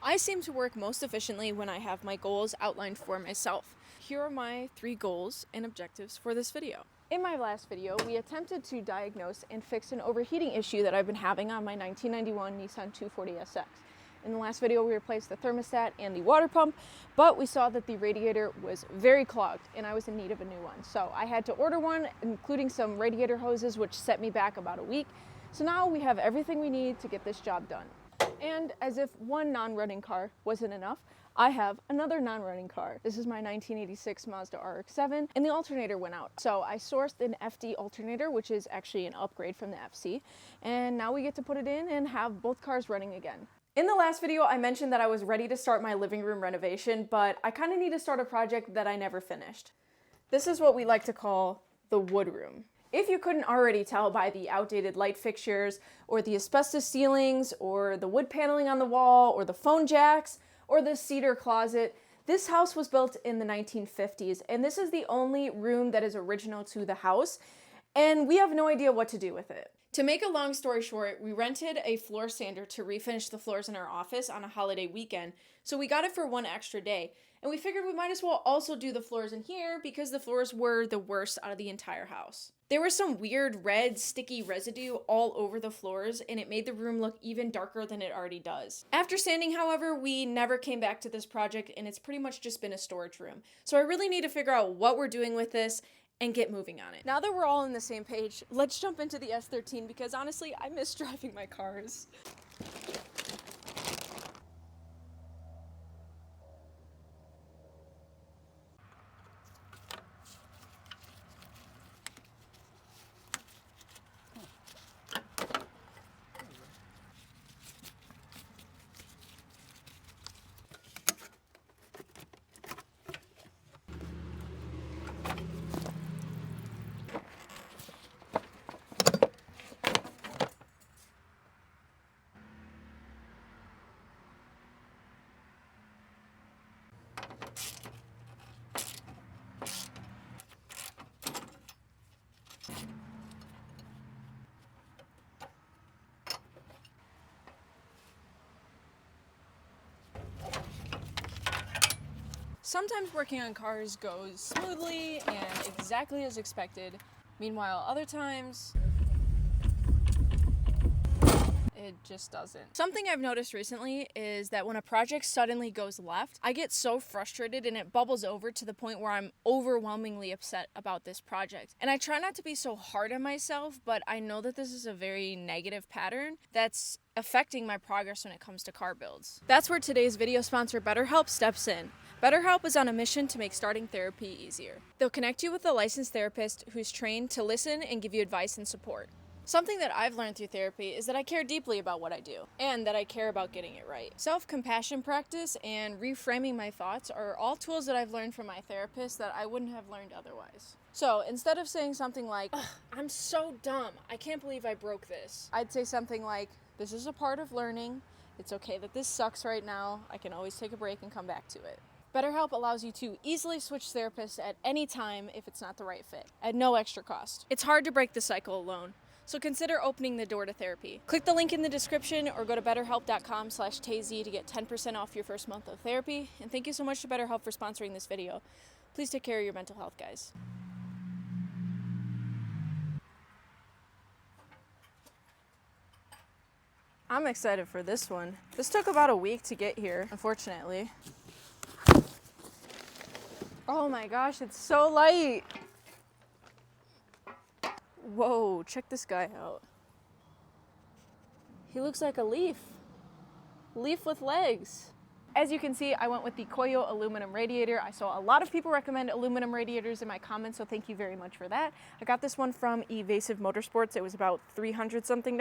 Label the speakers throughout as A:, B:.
A: I seem to work most efficiently when I have my goals outlined for myself. Here are my 3 goals and objectives for this video. In my last video, we attempted to diagnose and fix an overheating issue that I've been having on my 1991 Nissan 240SX. In the last video, we replaced the thermostat and the water pump, but we saw that the radiator was very clogged and I was in need of a new one. So I had to order one, including some radiator hoses, which set me back about a week. So now we have everything we need to get this job done. And as if one non-running car wasn't enough, I have another non-running car. This is my 1986 Mazda RX-7, and the alternator went out. So I sourced an FD alternator, which is actually an upgrade from the FC, and now we get to put it in and have both cars running again. In the last video, I mentioned that I was ready to start my living room renovation, but I kind of need to start a project that I never finished. This is what we like to call the wood room. If you couldn't already tell by the outdated light fixtures, or the asbestos ceilings, or the wood paneling on the wall, or the phone jacks, or the cedar closet, this house was built in the 1950s, and this is the only room that is original to the house, and we have no idea what to do with it. To make a long story short, we rented a floor sander to refinish the floors in our office on a holiday weekend, so we got it for one extra day, and we figured we might as well also do the floors in here because the floors were the worst out of the entire house. There was some weird red sticky residue all over the floors, and it made the room look even darker than it already does. After sanding, however, we never came back to this project, and it's pretty much just been a storage room. So I really need to figure out what we're doing with this and get moving on it. Now that we're all on the same page, let's jump into the S13 because honestly, I miss driving my cars. Sometimes working on cars goes smoothly and exactly as expected. Meanwhile, other times, it just doesn't. Something I've noticed recently is that when a project suddenly goes left, I get so frustrated and it bubbles over to the point where I'm overwhelmingly upset about this project. And I try not to be so hard on myself, but I know that this is a very negative pattern that's affecting my progress when it comes to car builds. That's where today's video sponsor BetterHelp steps in. BetterHelp is on a mission to make starting therapy easier. They'll connect you with a licensed therapist who's trained to listen and give you advice and support. Something that I've learned through therapy is that I care deeply about what I do, and that I care about getting it right. Self-compassion practice and reframing my thoughts are all tools that I've learned from my therapist that I wouldn't have learned otherwise. So instead of saying something like, I'm so dumb, I can't believe I broke this, I'd say something like, this is a part of learning, it's okay that this sucks right now, I can always take a break and come back to it. BetterHelp allows you to easily switch therapists at any time if it's not the right fit, at no extra cost. It's hard to break the cycle alone, so consider opening the door to therapy. Click the link in the description or go to betterhelp.com/TZ to get 10% off your first month of therapy. And thank you so much to BetterHelp for sponsoring this video. Please take care of your mental health, guys. I'm excited for this one. This took about a week to get here, unfortunately. Oh my gosh, it's so light. Whoa, check this guy out. He looks like a leaf. Leaf with legs. As you can see, I went with the coil aluminum radiator. I saw a lot of people recommend aluminum radiators in my comments, so thank you very much for that. I got this one from Evasive Motorsports. It was about $300 something,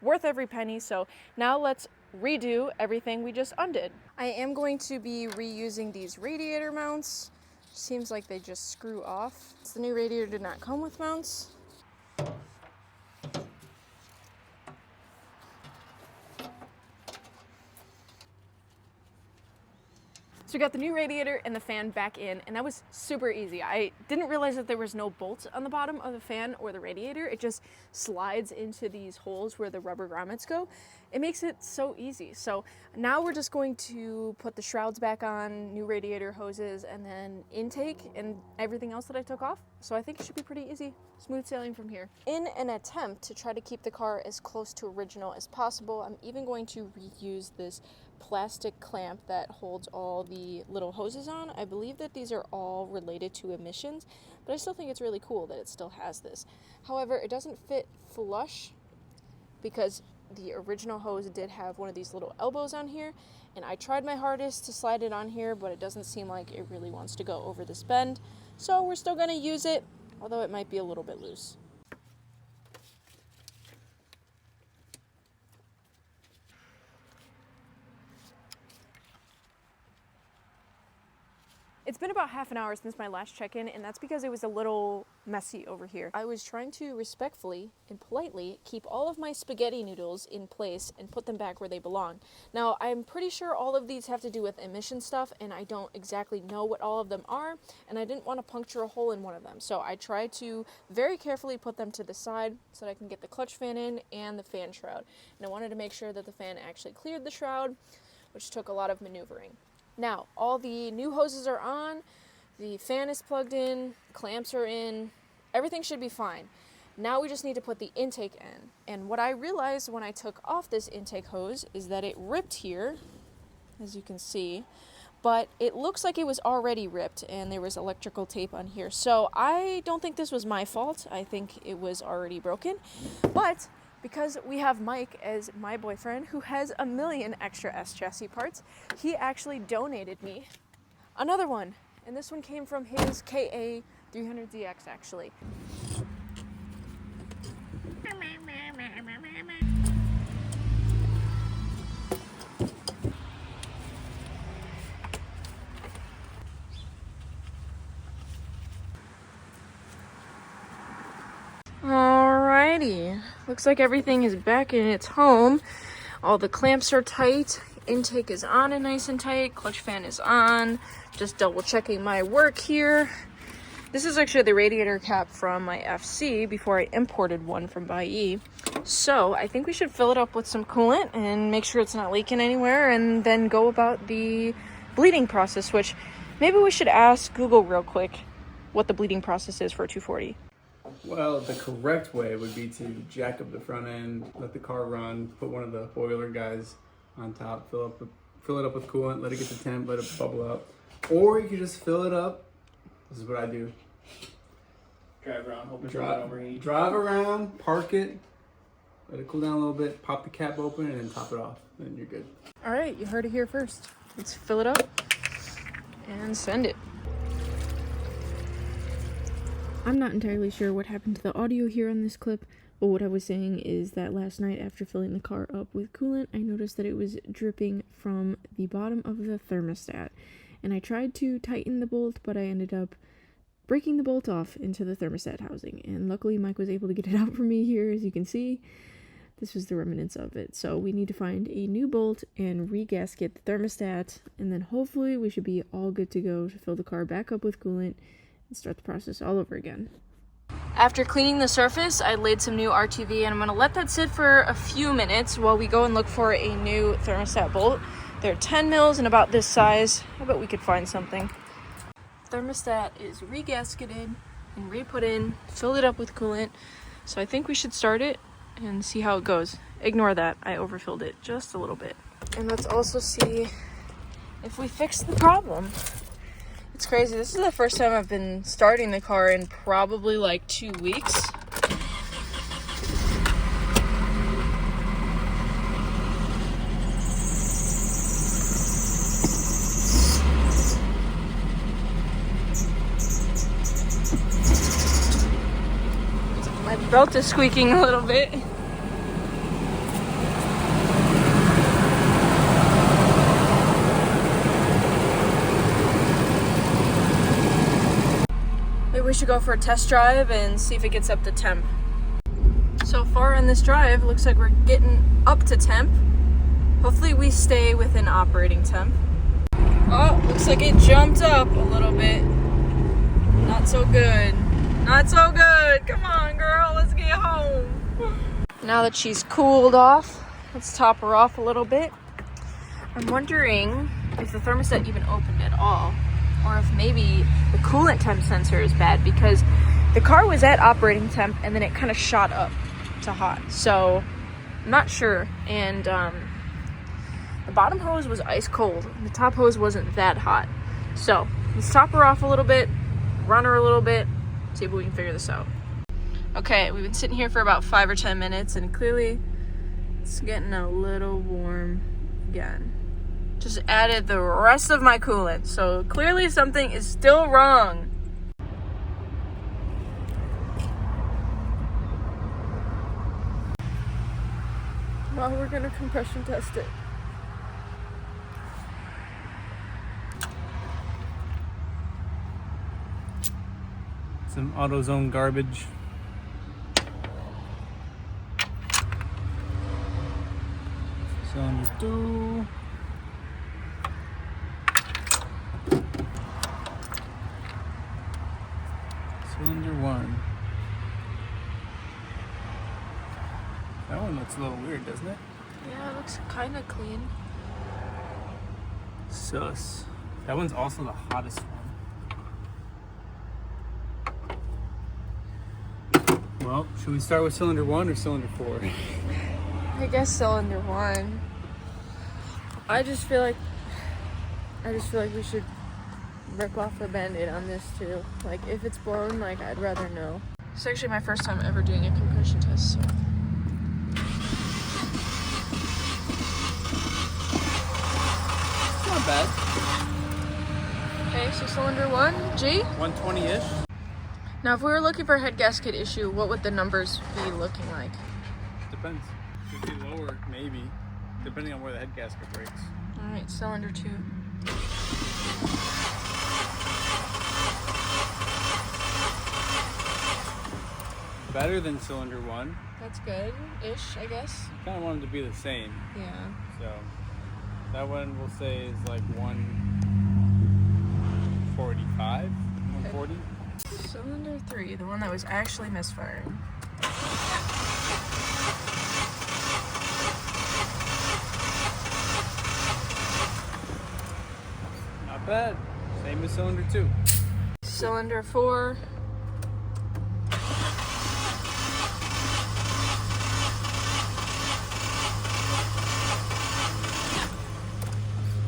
A: worth every penny. So now let's redo everything we just undid. I am going to be reusing these radiator mounts. Seems like they just screw off. The new radiator did not come with mounts. So we got the new radiator and the fan back in, and that was super easy. I didn't realize that there was no bolts on the bottom of the fan or the radiator. It just slides into these holes where the rubber grommets go. It makes it so easy. So now we're just going to put the shrouds back on, new radiator hoses, and then intake and everything else that I took off. So I think it should be pretty easy, smooth sailing from here. In an attempt to try to keep the car as close to original as possible, I'm even going to reuse this plastic clamp that holds all the little hoses on. I believe that these are all related to emissions, but I still think it's really cool that it still has this. However, it doesn't fit flush because the original hose did have one of these little elbows on here, and I tried my hardest to slide it on here, but it doesn't seem like it really wants to go over this bend. So we're still going to use it, although it might be a little bit loose. It's been about half an hour since my last check-in, and that's because it was a little messy over here. I was trying to respectfully and politely keep all of my spaghetti noodles in place and put them back where they belong. Now, I'm pretty sure all of these have to do with emission stuff, and I don't exactly know what all of them are, and I didn't want to puncture a hole in one of them. So I tried to very carefully put them to the side so that I can get the clutch fan in and the fan shroud. And I wanted to make sure that the fan actually cleared the shroud, which took a lot of maneuvering. Now, all the new hoses are on, the fan is plugged in, clamps are in, everything should be fine. Now we just need to put the intake in. And what I realized when I took off this intake hose is that it ripped here, as you can see, but it looks like it was already ripped and there was electrical tape on here. So I don't think this was my fault. I think it was already broken. But because we have Mike as my boyfriend, who has a million extra S chassis parts, he actually donated me another one. And this one came from his KA 300ZX, actually. Alrighty, looks like everything is back in its home. All the clamps are tight, intake is on and nice and tight, clutch fan is on. Just double checking my work here. This is actually the radiator cap from my FC before I imported one from Bai. So I think we should fill it up with some coolant and make sure it's not leaking anywhere, and then go about the bleeding process, which maybe we should ask Google real quick what the bleeding process is for a 240.
B: Well, the correct way would be to jack up the front end, let the car run, put one of the boiler guys on top, fill it up with coolant, let it get to temp, let it bubble up. Or you could just fill it up. This is what I do.
C: Drive around, hope it's not overheat.
B: Drive around, park it, let it cool down a little bit, pop the cap open, and then top it off. Then you're good.
A: All right, you heard it here first. Let's fill it up and send it. I'm not entirely sure what happened to the audio here on this clip, but what I was saying is that last night after filling the car up with coolant, I noticed that it was dripping from the bottom of the thermostat. And I tried to tighten the bolt, but I ended up breaking the bolt off into the thermostat housing. And luckily Mike was able to get it out for me here, as you can see. This was the remnants of it. So we need to find a new bolt and re-gasket the thermostat, and then hopefully we should be all good to go to fill the car back up with coolant and start the process all over again. After cleaning the surface, I laid some new RTV, and I'm going to let that sit for a few minutes while we go and look for a new thermostat bolt. They're 10 mils and about this size. I bet we could find something. Thermostat is re-gasketed and re-put in, filled it up with coolant. So I think we should start it and see how it goes. Ignore that, I overfilled it just a little bit. And let's also see if we fixed the problem. It's crazy. This is the first time I've been starting the car in probably like 2 weeks. My belt is squeaking a little bit. We should go for a test drive and see if it gets up to temp. So far on this drive, looks like we're getting up to temp. Hopefully we stay within operating temp. Oh, looks like it jumped up a little bit. Not so good. Not so good. Come on, girl. Let's get home. Now that she's cooled off, let's top her off a little bit. I'm wondering if the thermostat even opened at all, or if maybe the coolant temp sensor is bad, because the car was at operating temp and then it kind of shot up to hot. So I'm not sure. And the bottom hose was ice cold. The top hose wasn't that hot. So let's top her off a little bit, run her a little bit, see if we can figure this out. Okay, we've been sitting here for about 5 or 10 minutes and clearly it's getting a little warm again. Just added the rest of my coolant, so clearly something is still wrong. Well, we're gonna compression test it.
B: Some AutoZone garbage. Cylinder 2. Cylinder 1. That one looks a little weird, doesn't it?
A: Yeah, it looks kind of clean.
B: Sus. That one's also the hottest one. Well, should we start with cylinder 1 or cylinder 4?
A: I guess cylinder 1. I just feel like we should rip off the band-aid on this too. Like, if it's blown, like, I'd rather know. It's actually my first time ever doing a compression test, so.
B: Not bad.
A: Okay, so cylinder 1, G?
B: 120-ish.
A: Now, if we were looking for a head gasket issue, what would the numbers be looking like?
B: Depends. Could be lower, maybe, depending on where the head gasket breaks.
A: All right, cylinder 2.
B: Better than cylinder 1.
A: That's good-ish, I guess.
B: Kind of want them to be the same.
A: Yeah.
B: So that one we'll say is like 145, 140.
A: Cylinder 3, the one that was actually misfiring.
B: Not bad. Same as cylinder 2.
A: Cylinder 4.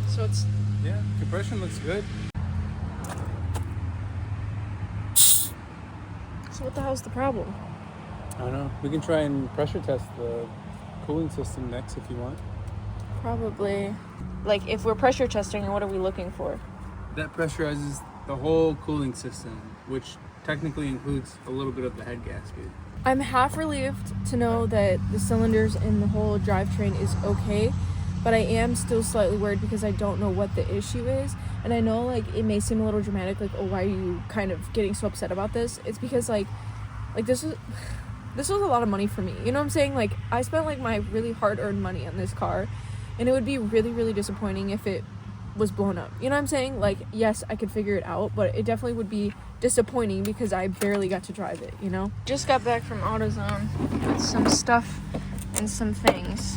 A: So it's...
B: Yeah, compression looks good.
A: So what the hell's the problem?
B: I don't know. We can try and pressure test the cooling system next if you want.
A: Probably. Like, if we're pressure testing, what are we looking for?
B: That pressurizes the whole cooling system, which technically includes a little bit of the head gasket.
A: I'm half relieved to know that the cylinders in the whole drivetrain is okay, but I am still slightly worried because I don't know what the issue is. And I know, like, it may seem a little dramatic, like, oh, why are you kind of getting so upset about this? It's because, like this was a lot of money for me. You know what I'm saying? Like, I spent, like, my really hard-earned money on this car, and it would be really, really disappointing if it was blown up. You know what I'm saying? Like, yes, I could figure it out, but it definitely would be disappointing because I barely got to drive it, you know? Just got back from AutoZone with some stuff and some things.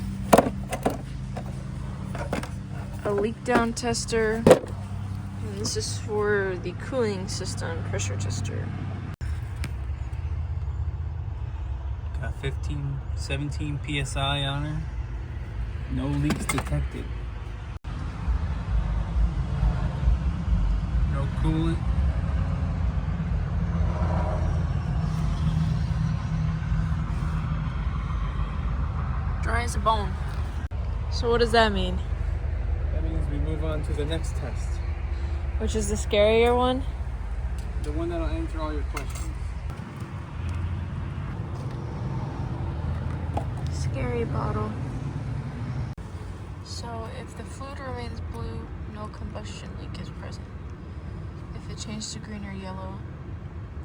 A: A leak down tester. And this is for the cooling system pressure tester.
B: Got 17 PSI on her. No leaks detected. No coolant.
A: Dry as a bone. So what does that mean?
B: That means we move on to the next test.
A: Which is the scarier one?
B: The one that'll answer all your questions.
A: Scary bottle. So if the fluid remains blue, no combustion leak is present. If it changed to green or yellow,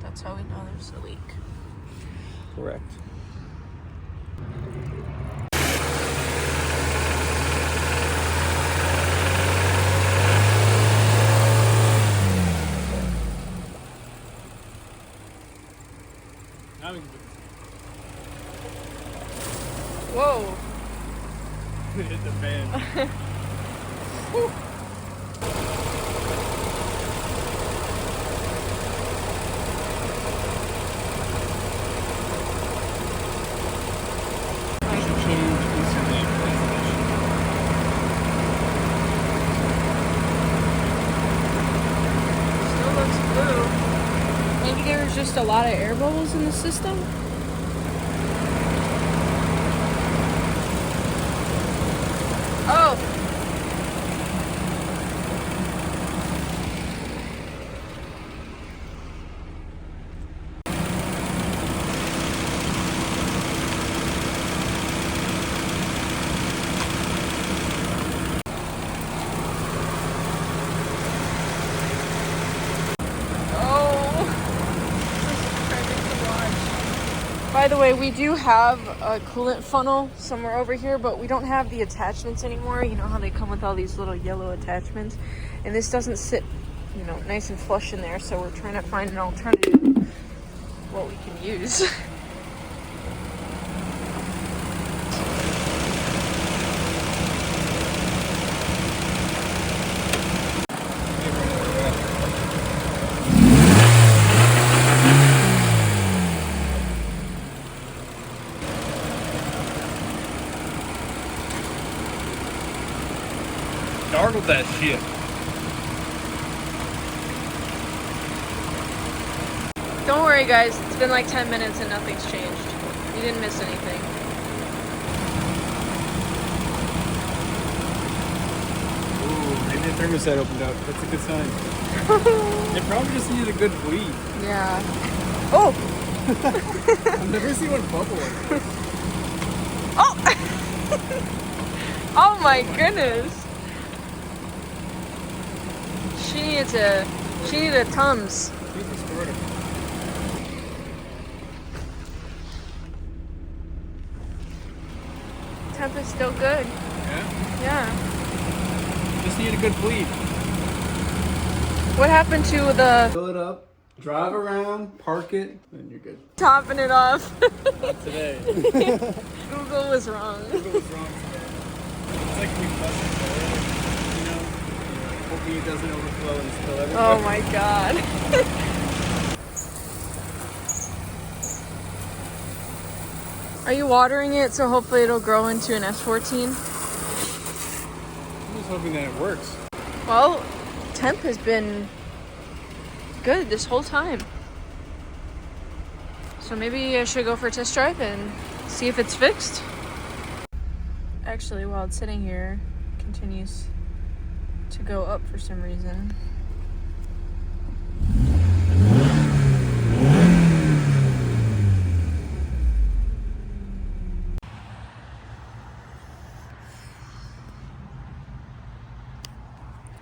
A: that's how we know there's a leak.
B: Correct.
A: just a lot of air bubbles in the system. Oh! By the way, we do have a coolant funnel somewhere over here, but we don't have the attachments anymore. You know how they come with all these little yellow attachments? And this doesn't sit, you know, nice and flush in there, so we're trying to find an alternative, what we can use.
B: Gargled that shit.
A: Don't worry, guys. It's been like 10 minutes and nothing's changed. You didn't miss anything.
B: Ooh, maybe the thermostat opened up. That's a good sign. It probably just needed a good bleed.
A: Yeah. Oh!
B: I've never seen one bubble like this.
A: Oh! Oh my goodness! She needed a Tums. Temp is still good.
B: Yeah?
A: Yeah.
B: Just need a good bleed.
A: What happened to the
B: Fill it up, drive around, park it, and you're good.
A: topping it off?
B: Not today.
A: Google was wrong.
B: Google was wrong today. It's like we busted earlier, you know? Hoping it doesn't overflow and spill everywhere.
A: Oh my god. Are you watering it so hopefully it'll grow into an S14?
B: I'm just hoping that it works.
A: Well, temp has been good this whole time. So maybe I should go for a test drive and see if it's fixed. Actually, while it's sitting here, it continues to go up for some reason.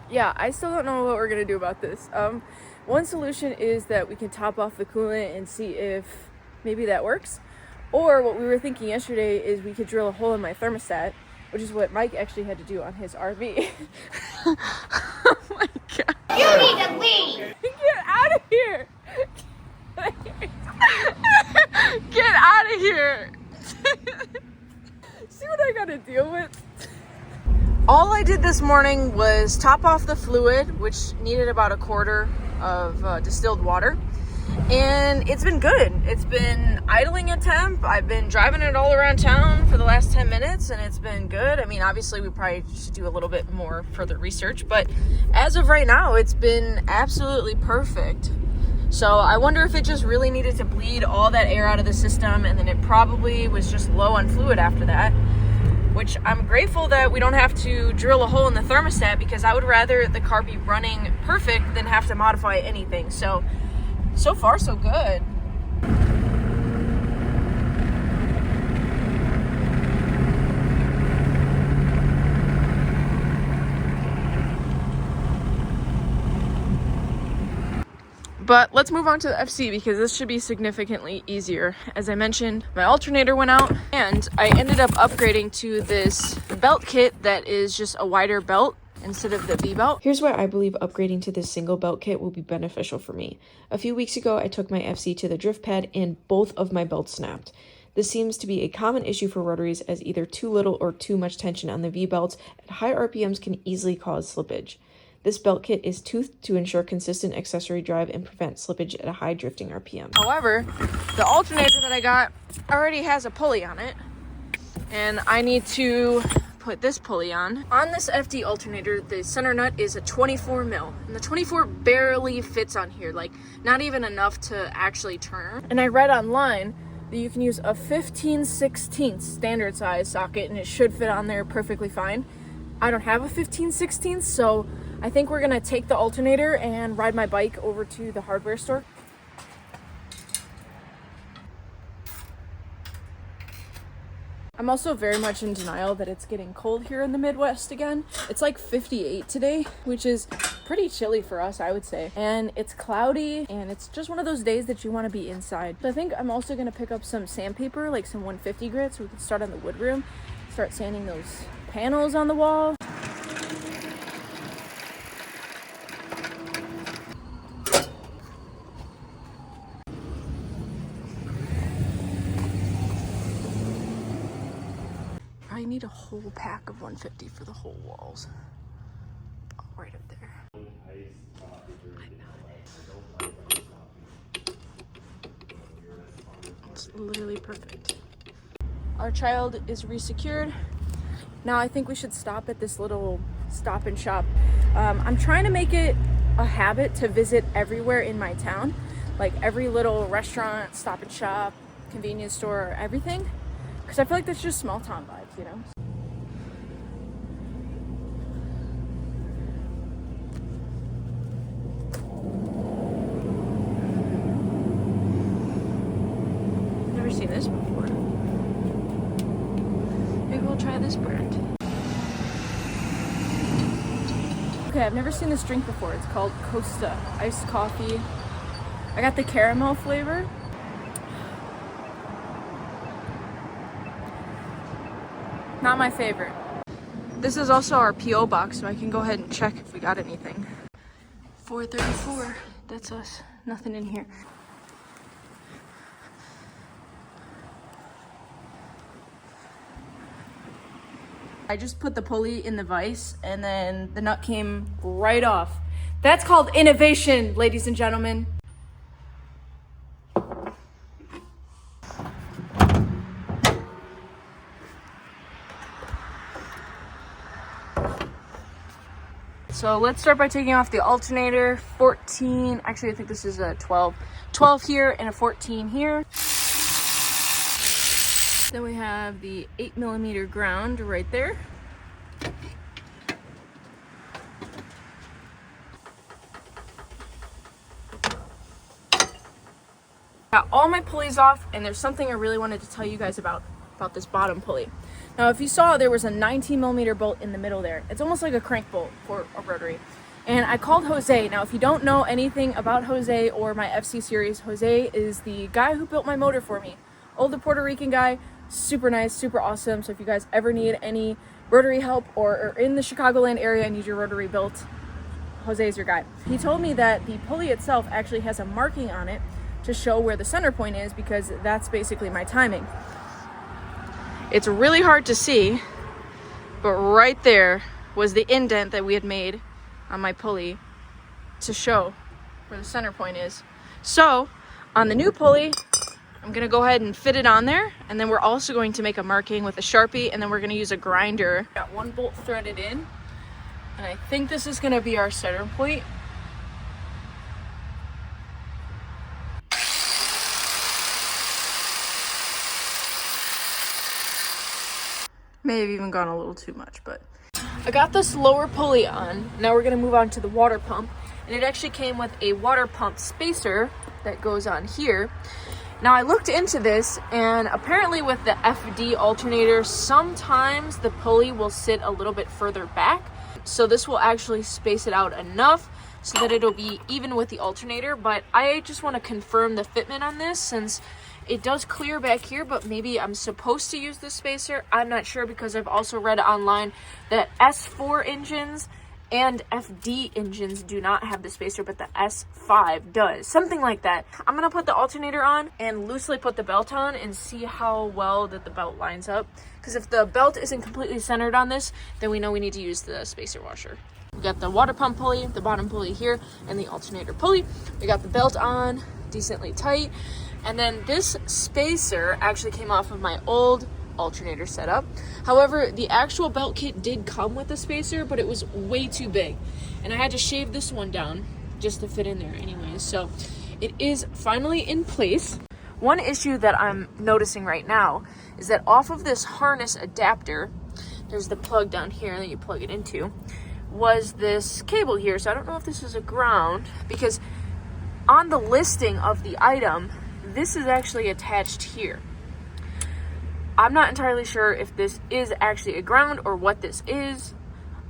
A: Yeah, I still don't know what we're gonna do about this. One solution is that we can top off the coolant and see if maybe that works. Or what we were thinking yesterday is we could drill a hole in my thermostat, which is what Mike actually had to do on his RV. Oh my god.
D: You need to leave!
A: Get out of here! Get out of here! See what I gotta deal with? All I did this morning was top off the fluid, which needed about a quarter of distilled water. And it's been good. It's been idling at temp. I've been driving it all around town for the last 10 minutes and it's been good. I mean, obviously we probably should do a little bit more further research, but as of right now, it's been absolutely perfect. So I wonder if it just really needed to bleed all that air out of the system and then it probably was just low on fluid after that. Which I'm grateful that we don't have to drill a hole in the thermostat because I would rather the car be running perfect than have to modify anything. So far so good. But let's move on to the FC because this should be significantly easier. As I mentioned, my alternator went out and I ended up upgrading to this belt kit that is just a wider belt instead of the V-belt. Here's why I believe upgrading to this single belt kit will be beneficial for me. A few weeks ago, I took my FC to the drift pad and both of my belts snapped. This seems to be a common issue for rotaries as either too little or too much tension on the V-belts at high RPMs can easily cause slippage. This belt kit is toothed to ensure consistent accessory drive and prevent slippage at a high drifting RPM. However, the alternator that I got already has a pulley on it, and I need to put this pulley on. On this FD alternator, the center nut is a 24 mil, and the 24 barely fits on here, like not even enough to actually turn. And I read online that you can use a 15/16 standard size socket and it should fit on there perfectly fine. I don't have a 15/16, so I think we're gonna take the alternator and ride my bike over to the hardware store. I'm also very much in denial that it's getting cold here in the Midwest again. It's like 58 today, which is pretty chilly for us, I would say. And it's cloudy, and it's just one of those days that you want to be inside. So I think I'm also going to pick up some sandpaper, like some 150 grit, so we can start on the wood room, start sanding those panels on the wall. I need a whole pack of 150 for the whole walls. Oh, right up there. It's literally perfect. Our child is resecured. Now I think we should stop at this little stop and shop. I'm trying to make it a habit to visit everywhere in my town, like every little restaurant, stop and shop, convenience store, everything. Because I feel like that's just small town vibes, you know? Never seen this before. Maybe we'll try this brand. Okay, I've never seen this drink before. It's called Costa iced coffee. I got the caramel flavor. Not my favorite. This is also our P.O. box, so I can go ahead and check if we got anything. 434, that's us. Nothing in here. I just put the pulley in the vise and then the nut came right off. That's called innovation, ladies and gentlemen. So let's start by taking off the alternator. 14, actually I think this is a 12. 12 here and a 14 here. Then we have the 8mm ground right there. Got all my pulleys off, and there's something I really wanted to tell you guys about this bottom pulley. Now, if you saw, there was a 19mm bolt in the middle there. It's almost like a crank bolt for a rotary. And I called Jose. Now, if you don't know anything about Jose or my FC series, Jose is the guy who built my motor for me. Older Puerto Rican guy, super nice, super awesome. So if you guys ever need any rotary help or are in the Chicagoland area and need your rotary built, Jose is your guy. He told me that the pulley itself actually has a marking on it to show where the center point is, because that's basically my timing. It's really hard to see, but right there was the indent that we had made on my pulley to show where the center point is. So on the new pulley, I'm gonna go ahead and fit it on there, and then we're also going to make a marking with a Sharpie, and then we're gonna use a grinder. Got one bolt threaded in, and I think this is gonna be our center point. May have even gone a little too much, but I got this lower pulley on. Now we're gonna move on to the water pump, and it actually came with a water pump spacer that goes on here. Now I looked into this, and apparently with the FD alternator, sometimes the pulley will sit a little bit further back. So this will actually space it out enough so that it'll be even with the alternator. But I just want to confirm the fitment on this, since it does clear back here, but maybe I'm supposed to use this spacer. I'm not sure, because I've also read online that S4 engines and FD engines do not have the spacer, but the S5 does. Something like that. I'm gonna put the alternator on and loosely put the belt on and see how well that the belt lines up. Because if the belt isn't completely centered on this, then we know we need to use the spacer washer. We got the water pump pulley, the bottom pulley here, and the alternator pulley. We got the belt on decently tight. And then this spacer actually came off of my old alternator setup. However, the actual belt kit did come with a spacer, but it was way too big. And I had to shave this one down just to fit in there anyways. So it is finally in place. One issue that I'm noticing right now is that off of this harness adapter, there's the plug down here that you plug it into, was this cable here. So I don't know if this is a ground, because on the listing of the item, this is actually attached here. I'm not entirely sure if this is actually a ground or what this is.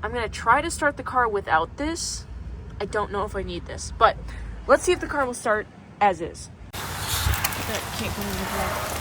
A: I'm gonna try to start the car without this. I don't know if I need this, but let's see if the car will start as is. That can't go in the car.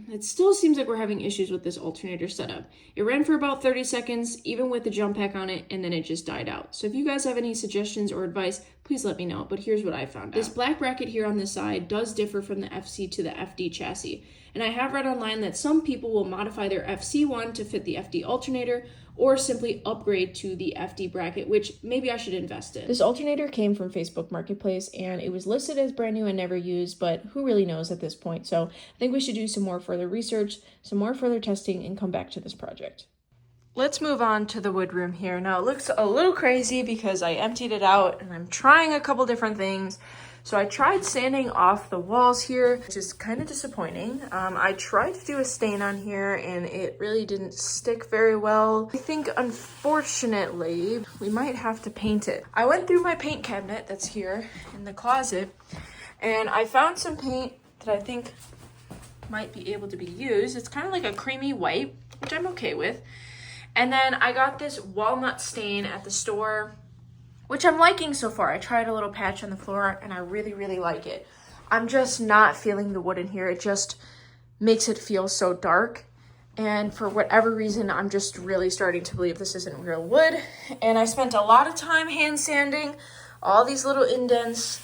A: It still seems like we're having issues with this alternator setup. It ran for about 30 seconds, even with the jump pack on it, and then it just died out. So if you guys have any suggestions or advice, please let me know. But here's what I found out. This black bracket here on this side does differ from the FC to the FD chassis. And I have read online that some people will modify their FC one to fit the FD alternator, or simply upgrade to the FD bracket, which maybe I should invest in. This alternator came from Facebook Marketplace, and it was listed as brand new and never used, but who really knows at this point? So I think we should do some more further research, some more further testing, and come back to this project. Let's move on to the wood room here. Now it looks a little crazy because I emptied it out and I'm trying a couple different things. So I tried sanding off the walls here, which is kind of disappointing. I tried to do a stain on here and it really didn't stick very well. I think unfortunately we might have to paint it. I went through my paint cabinet that's here in the closet and I found some paint that I think might be able to be used. It's kind of like a creamy white, which I'm okay with. And then I got this walnut stain at the store, which I'm liking so far. I tried a little patch on the floor and I really, really like it. I'm just not feeling the wood in here. It just makes it feel so dark. And for whatever reason, I'm just really starting to believe this isn't real wood. And I spent a lot of time hand sanding all these little indents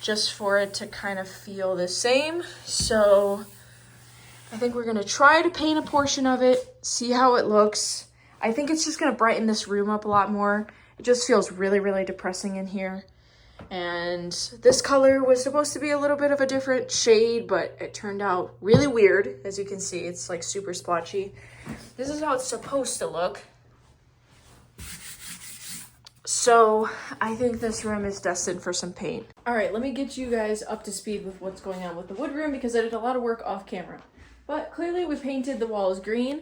A: just for it to kind of feel the same. So I think we're gonna try to paint a portion of it, see how it looks. I think it's just gonna brighten this room up a lot more. It just feels really, really depressing in here. And this color was supposed to be a little bit of a different shade, but it turned out really weird. As you can see, it's like super splotchy. This is how it's supposed to look. So I think this room is destined for some paint. All right, let me get you guys up to speed with what's going on with the wood room because I did a lot of work off camera. But clearly we painted the walls green.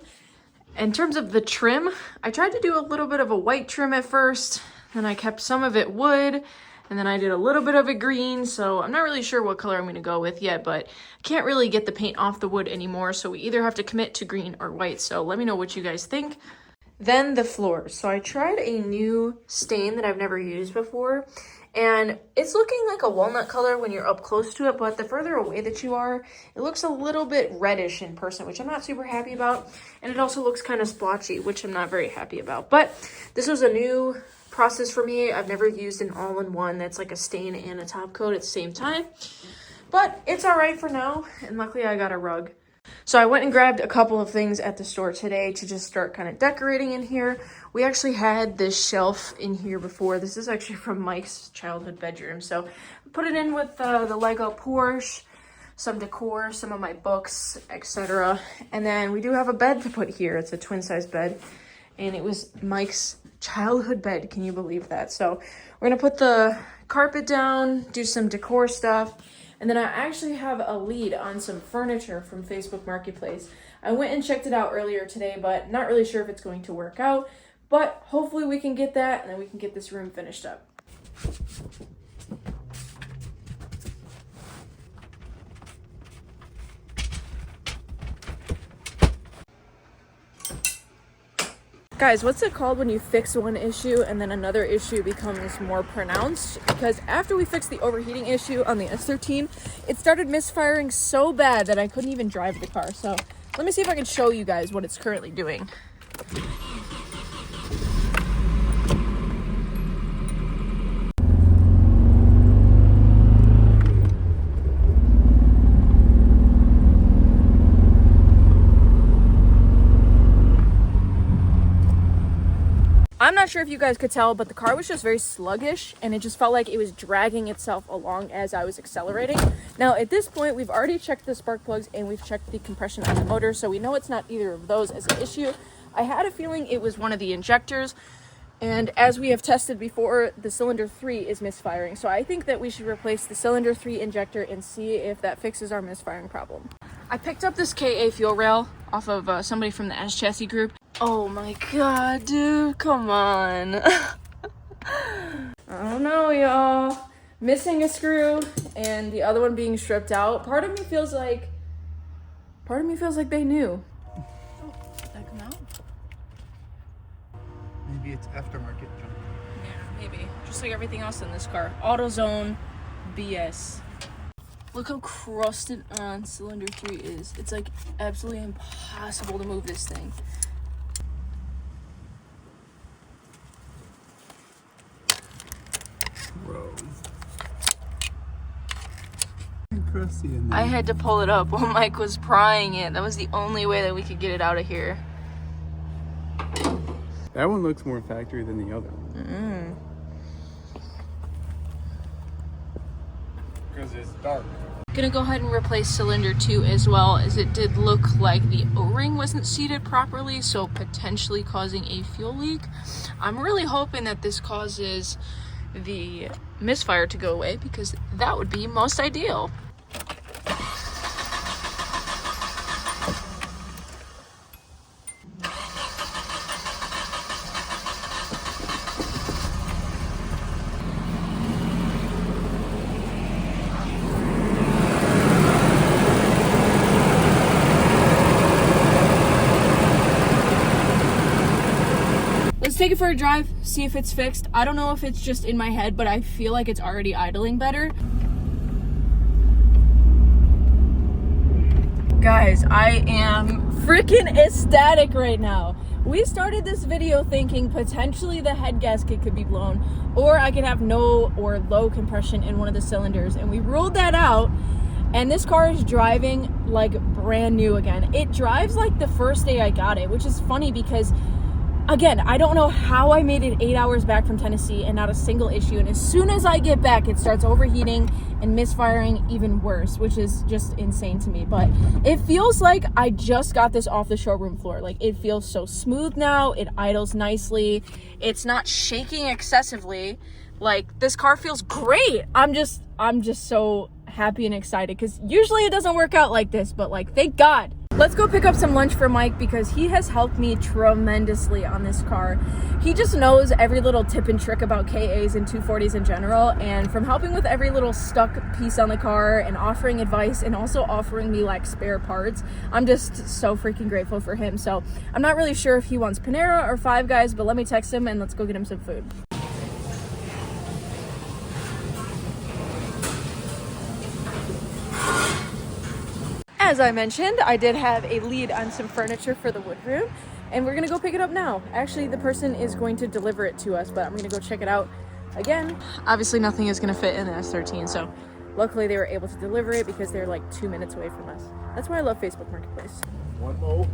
A: In terms of the trim, I tried to do a little bit of a white trim at first, then I kept some of it wood, and then I did a little bit of it green, so I'm not really sure what color I'm going to go with yet, but I can't really get the paint off the wood anymore, so we either have to commit to green or white, so let me know what you guys think. Then the floors. So I tried a new stain that I've never used before, and it's looking like a walnut color when you're up close to it, but the further away that you are, it looks a little bit reddish in person, which I'm not super happy about. And it also looks kind of splotchy, which I'm not very happy about. But this was a new process for me. I've never used an all-in-one that's like a stain and a top coat at the same time. But it's all right for now, and luckily I got a rug. So I went and grabbed a couple of things at the store today to just start kind of decorating in here. We actually had this shelf in here before. This is actually from Mike's childhood bedroom. So I put it in with the Lego Porsche, some decor, some of my books, etc. And then we do have a bed to put here. It's a twin size bed. And it was Mike's childhood bed. Can you believe that? So we're going to put the carpet down, do some decor stuff. And then I actually have a lead on some furniture from Facebook Marketplace. I went and checked it out earlier today, but not really sure if it's going to work out. But hopefully we can get that, and then we can get this room finished up. Guys, what's it called when you fix one issue and then another issue becomes more pronounced? Because after we fixed the overheating issue on the S13, it started misfiring so bad that I couldn't even drive the car. So let me see if I can show you guys what it's currently doing. I'm not sure if you guys could tell, but the car was just very sluggish and it just felt like it was dragging itself along as I was accelerating. Now, at this point, we've already checked the spark plugs and we've checked the compression on the motor, so we know it's not either of those as an issue. I had a feeling it was one of the injectors, and as we have tested before, the cylinder 3 is misfiring. So I think that we should replace the cylinder 3 injector and see if that fixes our misfiring problem. I picked up this KA fuel rail off of somebody from the S Chassis group. Oh my god, dude, come on. I don't know, y'all. Missing a screw and the other one being stripped out. Part of me feels like they knew. Oh, did that come out?
B: Maybe it's aftermarket junk.
A: Yeah, maybe. Just like everything else in this car. AutoZone BS. Look how crusted on cylinder 3 is. It's like absolutely impossible to move this thing.
B: Bro. Crusty in there.
A: I had to pull it up while Mike was prying it. That was the only way that we could get it out of here.
B: That one looks more factory than the other one. Because it's dark.
A: Gonna go ahead and replace cylinder 2 as well, as it did look like the O-ring wasn't seated properly, so potentially causing a fuel leak. I'm really hoping that this causes the misfire to go away, because that would be most ideal. Let's take it for a drive, see if it's fixed. I don't know if it's just in my head, but I feel like it's already idling better. Guys, I am freaking ecstatic right now. We started this video thinking potentially the head gasket could be blown, or I could have no or low compression in one of the cylinders, and we ruled that out. And this car is driving like brand new again. It drives like the first day I got it, which is funny because, again, I don't know how I made it 8 hours back from Tennessee and not a single issue. And as soon as I get back, it starts overheating and misfiring even worse, which is just insane to me. But it feels like I just got this off the showroom floor. Like, it feels so smooth now. It idles nicely. It's not shaking excessively. Like, this car feels great. I'm just so happy and excited, because usually it doesn't work out like this, but like, thank God. Let's go pick up some lunch for Mike, because he has helped me tremendously on this car. He just knows every little tip and trick about KAs and 240s in general, and from helping with every little stuck piece on the car and offering advice and also offering me like spare parts, I'm just so freaking grateful for him. So I'm not really sure if he wants Panera or Five Guys, but let me text him and let's go get him some food. As I mentioned, I did have a lead on some furniture for the wood room, and we're gonna go pick it up now. Actually, the person is going to deliver it to us, but I'm gonna go check it out again. Obviously, nothing is gonna fit in the S13, so luckily they were able to deliver it because they're like 2 minutes away from us. That's why I love Facebook Marketplace.
D: One more.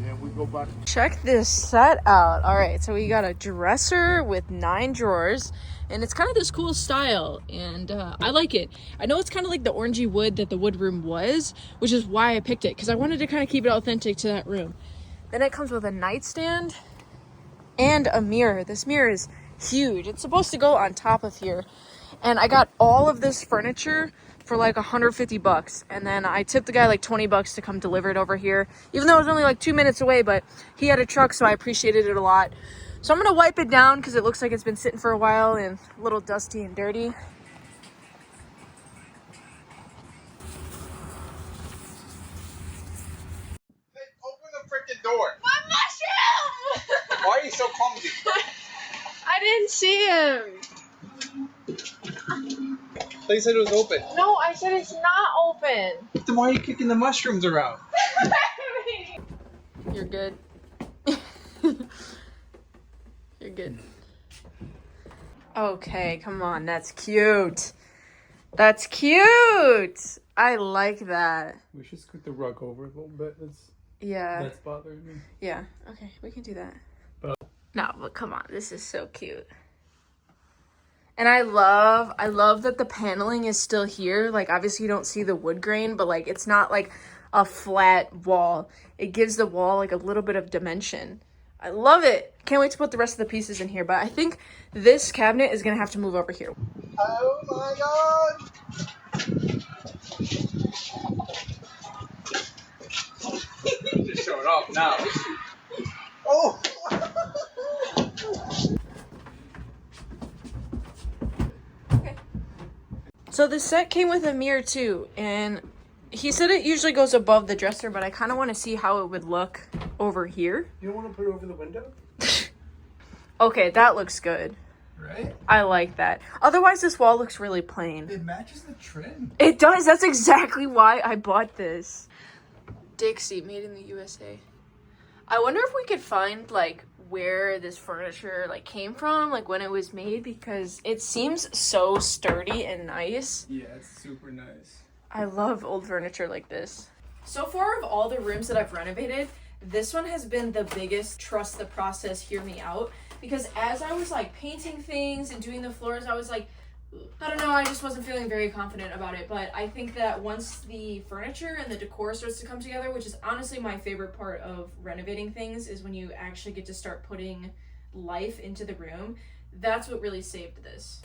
D: Then we go back.
A: Check this set out. All right, so we got a dresser with 9 drawers, and it's kind of this cool style, and I like it. I know it's kind of like the orangey wood that the wood room was, which is why I picked it, because I wanted to kind of keep it authentic to that room. Then it comes with a nightstand and a mirror. This mirror is huge. It's supposed to go on top of here, and I got all of this furniture for like $150, and then I tipped the guy like $20 to come deliver it over here, even though it was only like 2 minutes away, but he had a truck, so I appreciated it a lot. So I'm gonna wipe it down because it looks like it's been sitting for a while and a little dusty and dirty.
D: Hey, open
B: be so clumsy?
A: I didn't see him.
B: They said it was open.
A: No, I said it's not open.
B: Then why are you kicking the mushrooms around?
A: You're good. You're good. Okay, come on. That's cute. That's cute. I like that.
B: We should scoot the rug over a little bit.
A: Yeah.
B: That's bothering me.
A: Yeah. Okay, we can do that.
B: But
A: No, but come on. This is so cute. And I love that the paneling is still here. Like, obviously you don't see the wood grain, but like it's not like a flat wall. It gives the wall like a little bit of dimension. I love it. Can't wait to put the rest of the pieces in here, but I think this cabinet is gonna have to move over here.
B: oh my god! Just showing off now. Oh!
A: Okay. So the set came with a mirror too, and he said it usually goes above the dresser, but I kind of want to see how it would look over here.
B: You don't want to put it over the window?
A: Okay, that looks good.
B: Right?
A: I like that. Otherwise, this wall looks really plain.
B: It matches the trim.
A: It does. That's exactly why I bought this. Dixie, made in the USA. I wonder if we could find, like, where this furniture, like, came from, like, when it was made, because it seems so sturdy and nice.
B: Yeah, it's super nice.
A: I love old furniture like this. So far, of all the rooms that I've renovated, this one has been the biggest trust the process, hear me out. Because as I was like painting things and doing the floors, I was like, I don't know, I just wasn't feeling very confident about it. But I think that once the furniture and the decor starts to come together, which is honestly my favorite part of renovating things, is when you actually get to start putting life into the room. That's what really saved this.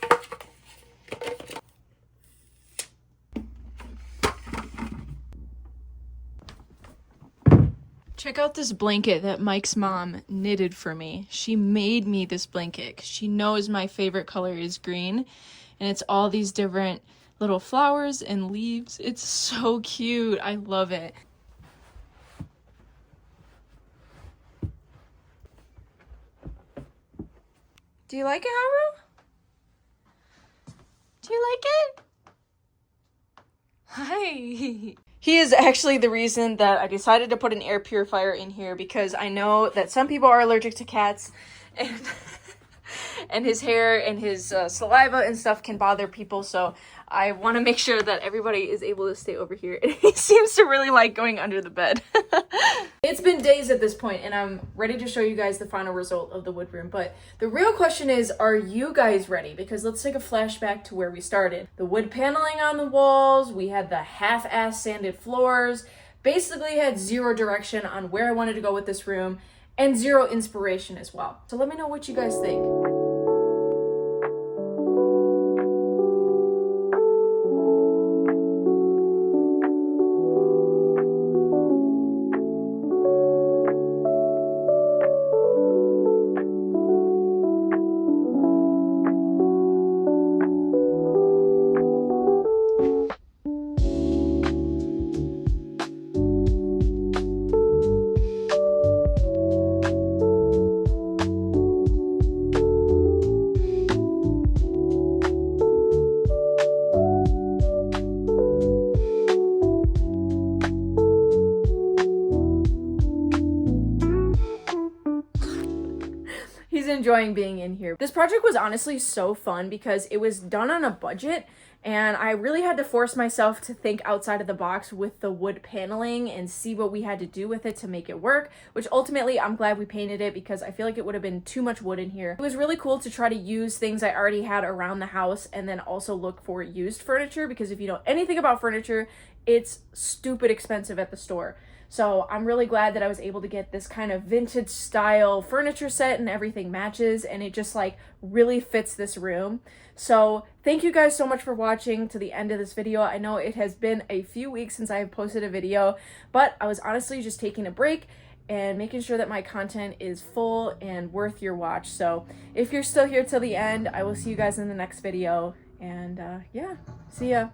A: Check out this blanket that Mike's mom knitted for me. She made me this blanket because she knows my favorite color is green. And it's all these different little flowers and leaves. It's so cute. I love it. Do you like it, Haru? Do you like it? Hi. He is actually the reason that I decided to put an air purifier in here, because I know that some people are allergic to cats, and and his hair and his saliva and stuff can bother people, so I want to make sure that everybody is able to stay over here. And he seems to really like going under the bed. It's been days at this point, and I'm ready to show you guys the final result of the wood room. But the real question is, are you guys ready? Because let's take a flashback to where we started. The wood paneling on the walls, we had the half-ass sanded floors, basically had zero direction on where I wanted to go with this room, and zero inspiration as well. So let me know what you guys think. Enjoying being in here. This project was honestly so fun because it was done on a budget, and I really had to force myself to think outside of the box with the wood paneling and see what we had to do with it to make it work, which ultimately I'm glad we painted it because I feel like it would have been too much wood in here. It was really cool to try to use things I already had around the house and then also look for used furniture, because if you know anything about furniture, it's stupid expensive at the store. So I'm really glad that I was able to get this kind of vintage style furniture set and everything matches, and it just like really fits this room. So thank you guys so much for watching to the end of this video. I know it has been a few weeks since I have posted a video, but I was honestly just taking a break and making sure that my content is full and worth your watch. So if you're still here till the end, I will see you guys in the next video, and yeah, see ya.